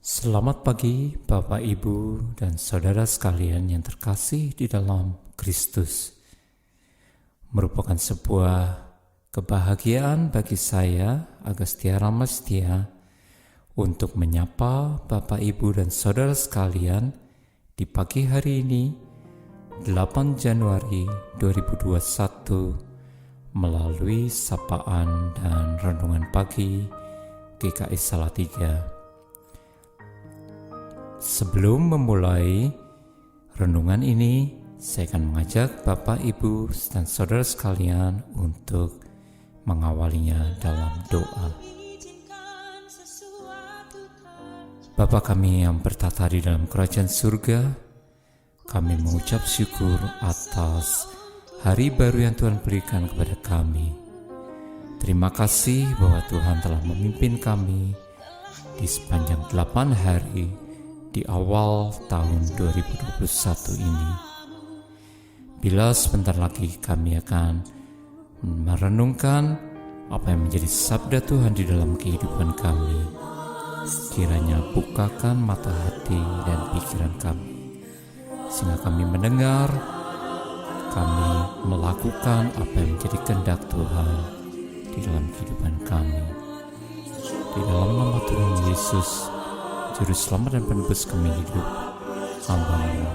Selamat pagi Bapak, Ibu, dan saudara sekalian yang terkasih di dalam Kristus. Merupakan sebuah kebahagiaan bagi saya, Agustia Ramastia, untuk menyapa Bapak, Ibu, dan saudara sekalian di pagi hari ini, 8 Januari 2021, melalui sapaan dan renungan pagi GKI Salatiga. Sebelum memulai renungan ini, saya akan mengajak Bapak, Ibu, dan saudara sekalian untuk mengawalinya dalam doa. Bapa kami yang bertata di dalam kerajaan surga, kami mengucap syukur atas hari baru yang Tuhan berikan kepada kami. Terima kasih bahwa Tuhan telah memimpin kami di sepanjang 8 hari di awal tahun 2021 ini. Bila sebentar lagi kami akan merenungkan apa yang menjadi sabda Tuhan di dalam kehidupan kami, kiranya bukakan mata hati dan pikiran kami, sehingga kami mendengar, kami melakukan apa yang menjadi kehendak Tuhan di dalam kehidupan kami. Di dalam nama Tuhan Yesus, Juru Selamat dan Penebus kami hidup, hamba-Mu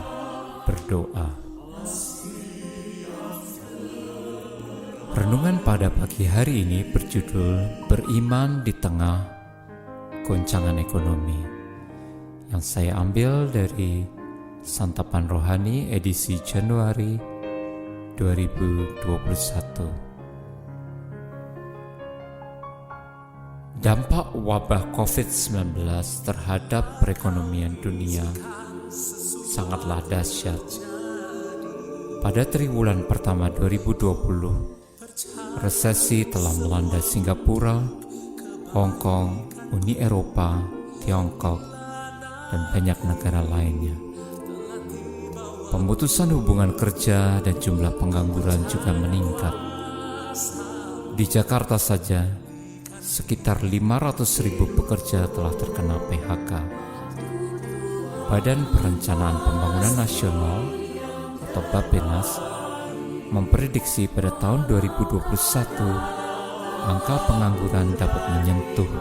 berdoa. Renungan pada pagi hari ini berjudul Beriman di Tengah Goncangan Ekonomi, yang saya ambil dari Santapan Rohani edisi Januari 2021. Dampak wabah COVID-19 terhadap perekonomian dunia sangatlah dahsyat. Pada triwulan pertama 2020, resesi telah melanda Singapura, Hong Kong, Uni Eropa, Tiongkok, dan banyak negara lainnya. Pemutusan hubungan kerja dan jumlah pengangguran juga meningkat. Di Jakarta saja, sekitar 500.000 pekerja telah terkena PHK. Badan Perencanaan Pembangunan Nasional atau Bappenas memprediksi pada tahun 2021 angka pengangguran dapat menyentuh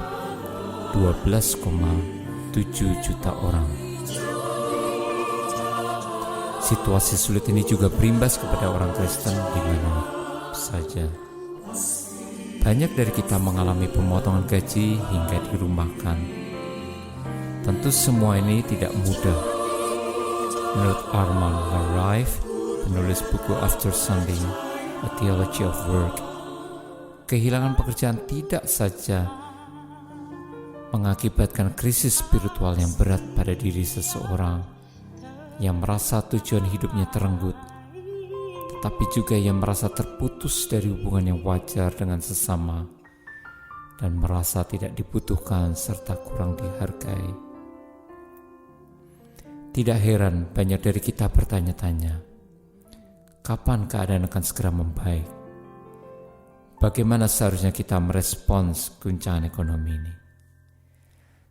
12,7 juta orang. Situasi sulit ini juga berimbas kepada orang Kristen di mana saja. Banyak dari kita mengalami pemotongan gaji hingga dirumahkan. Tentu semua ini tidak mudah. Menurut Armand Larive, penulis buku After Sunday, A Theology of Work, kehilangan pekerjaan tidak saja mengakibatkan krisis spiritual yang berat pada diri seseorang yang merasa tujuan hidupnya terenggut, tapi juga yang merasa terputus dari hubungan yang wajar dengan sesama dan merasa tidak dibutuhkan serta kurang dihargai. Tidak heran banyak dari kita bertanya-tanya, kapan keadaan akan segera membaik? Bagaimana seharusnya kita merespons guncangan ekonomi ini?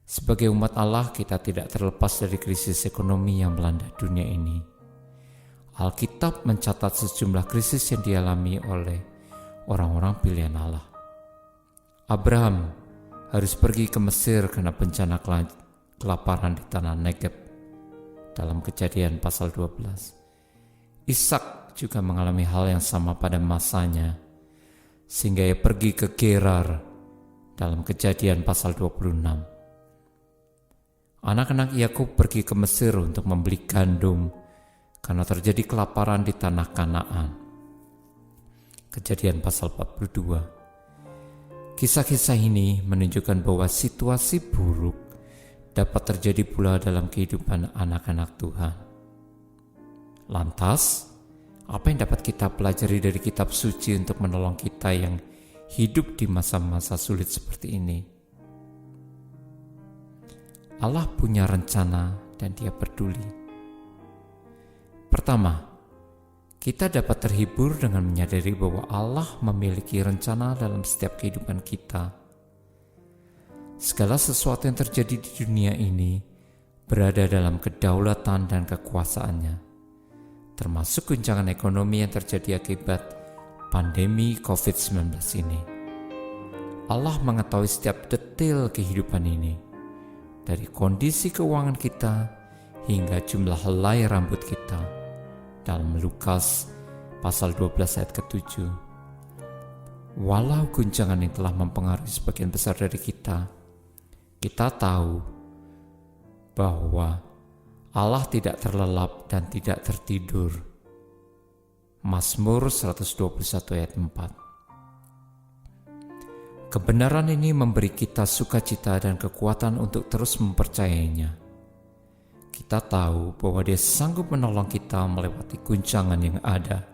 Sebagai umat Allah, kita tidak terlepas dari krisis ekonomi yang melanda dunia ini. Alkitab mencatat sejumlah krisis yang dialami oleh orang-orang pilihan Allah. Abraham harus pergi ke Mesir karena bencana kelaparan di tanah Negeb dalam Kejadian pasal 12. Ishak juga mengalami hal yang sama pada masanya, sehingga ia pergi ke Gerar dalam Kejadian pasal 26. Anak-anak Yakub pergi ke Mesir untuk membeli gandum karena terjadi kelaparan di tanah Kanaan. Kejadian pasal 42. Kisah-kisah ini menunjukkan bahwa situasi buruk dapat terjadi pula dalam kehidupan anak-anak Tuhan. Lantas, apa yang dapat kita pelajari dari kitab suci untuk menolong kita yang hidup di masa-masa sulit seperti ini? Allah punya rencana dan Dia peduli. Pertama, kita dapat terhibur dengan menyadari bahwa Allah memiliki rencana dalam setiap kehidupan kita. Segala sesuatu yang terjadi di dunia ini berada dalam kedaulatan dan kekuasaannya, termasuk guncangan ekonomi yang terjadi akibat pandemi COVID-19 ini. Allah mengetahui setiap detail kehidupan ini, dari kondisi keuangan kita hingga jumlah helai rambut kita, dalam Lukas pasal 12 ayat ke-7. Walau guncangan yang telah mempengaruhi sebagian besar dari kita tahu bahwa Allah tidak terlelap dan tidak tertidur. Mazmur 121 ayat 4. Kebenaran ini memberi kita sukacita dan kekuatan untuk terus mempercayainya. Kita tahu bahwa Dia sanggup menolong kita melewati guncangan yang ada.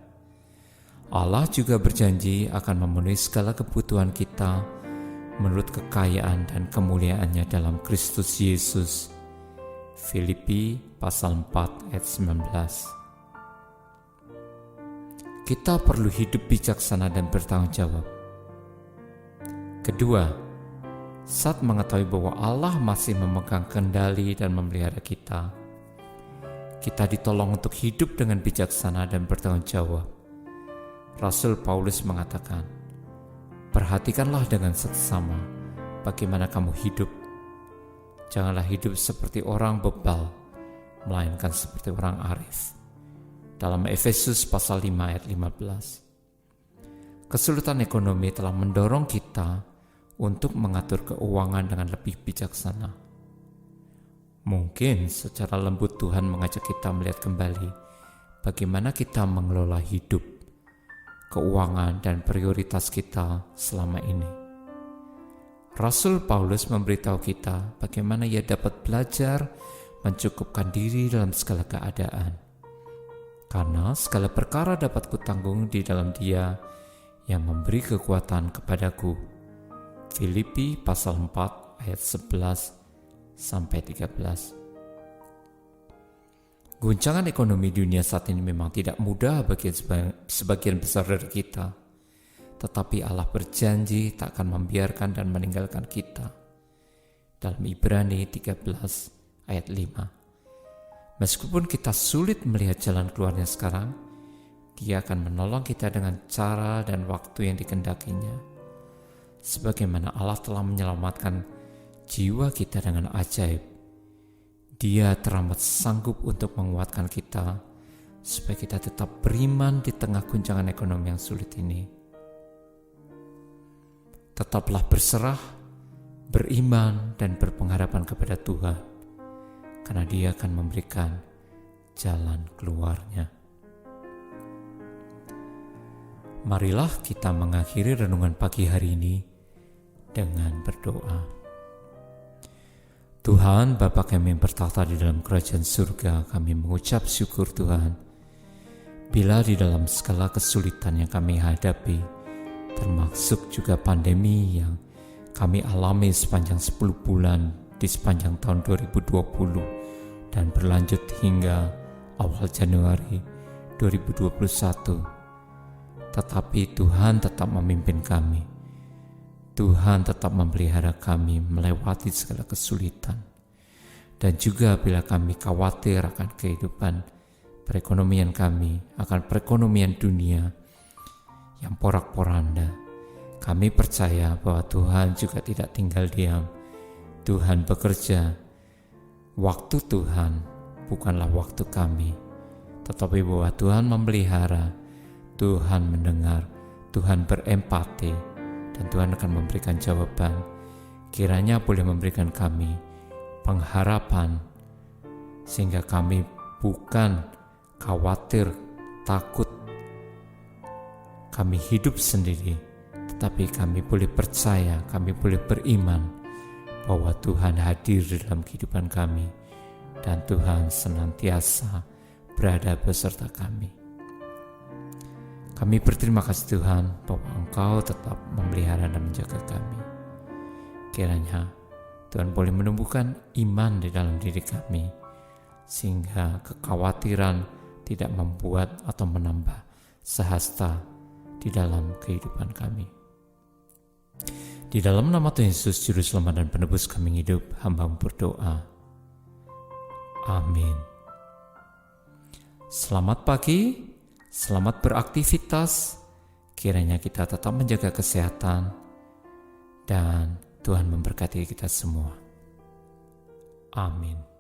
Allah juga berjanji akan memenuhi segala kebutuhan kita menurut kekayaan dan kemuliaannya dalam Kristus Yesus. Filipi pasal 4 ayat 19. Kita perlu hidup bijaksana dan bertanggung jawab. Kedua, saat mengetahui bahwa Allah masih memegang kendali dan memelihara kita ditolong untuk hidup dengan bijaksana dan bertanggung jawab. Rasul Paulus mengatakan, perhatikanlah dengan seksama bagaimana kamu hidup. Janganlah hidup seperti orang bebal, melainkan seperti orang arif. Dalam Efesus pasal 5 ayat 15. Kesulitan ekonomi telah mendorong kita untuk mengatur keuangan dengan lebih bijaksana. Mungkin secara lembut Tuhan mengajak kita melihat kembali bagaimana kita mengelola hidup, keuangan, dan prioritas kita selama ini. Rasul Paulus memberitahu kita bagaimana ia dapat belajar mencukupkan diri dalam segala keadaan. Karena segala perkara dapat kutanggung di dalam Dia yang memberi kekuatan kepadaku. Filipi pasal 4 ayat 11 sampai 13. Guncangan ekonomi dunia saat ini memang tidak mudah bagi sebagian besar dari kita, tetapi Allah berjanji tak akan membiarkan dan meninggalkan kita. Dalam Ibrani 13 ayat 5. Meskipun kita sulit melihat jalan keluarnya sekarang, Dia akan menolong kita dengan cara dan waktu yang dikehendakinya. Sebagaimana Allah telah menyelamatkan jiwa kita dengan ajaib, Dia teramat sanggup untuk menguatkan kita supaya kita tetap beriman di tengah guncangan ekonomi yang sulit ini. Tetaplah berserah, beriman, dan berpengharapan kepada Tuhan, karena Dia akan memberikan jalan keluarnya. Marilah kita mengakhiri renungan pagi hari ini dengan berdoa. Tuhan, Bapa kami yang bertahta di dalam kerajaan surga, kami mengucap syukur Tuhan, bila di dalam segala kesulitan yang kami hadapi, termasuk juga pandemi yang kami alami sepanjang 10 bulan di sepanjang tahun 2020 dan berlanjut hingga awal Januari 2021. Tetapi Tuhan tetap memimpin kami. Tuhan tetap memelihara kami melewati segala kesulitan. Dan juga bila kami khawatir akan kehidupan perekonomian kami, akan perekonomian dunia yang porak-poranda, kami percaya bahwa Tuhan juga tidak tinggal diam. Tuhan bekerja. Waktu Tuhan bukanlah waktu kami, tetapi bahwa Tuhan memelihara, Tuhan mendengar, Tuhan berempati, dan Tuhan akan memberikan jawaban. Kiranya boleh memberikan kami pengharapan, sehingga kami bukan khawatir, takut, kami hidup sendiri, tetapi kami boleh percaya, kami boleh beriman bahwa Tuhan hadir dalam kehidupan kami, dan Tuhan senantiasa berada beserta kami. Kami berterima kasih Tuhan bahwa Engkau tetap memelihara dan menjaga kami. Kiranya Tuhan boleh menumbuhkan iman di dalam diri kami, sehingga kekhawatiran tidak membuat atau menambah sehasta di dalam kehidupan kami. Di dalam nama Tuhan Yesus, Juru Selamat dan Penebus kami hidup, hamba berdoa. Amin. Selamat pagi, selamat beraktivitas. Kiranya kita tetap menjaga kesehatan dan Tuhan memberkati kita semua. Amin.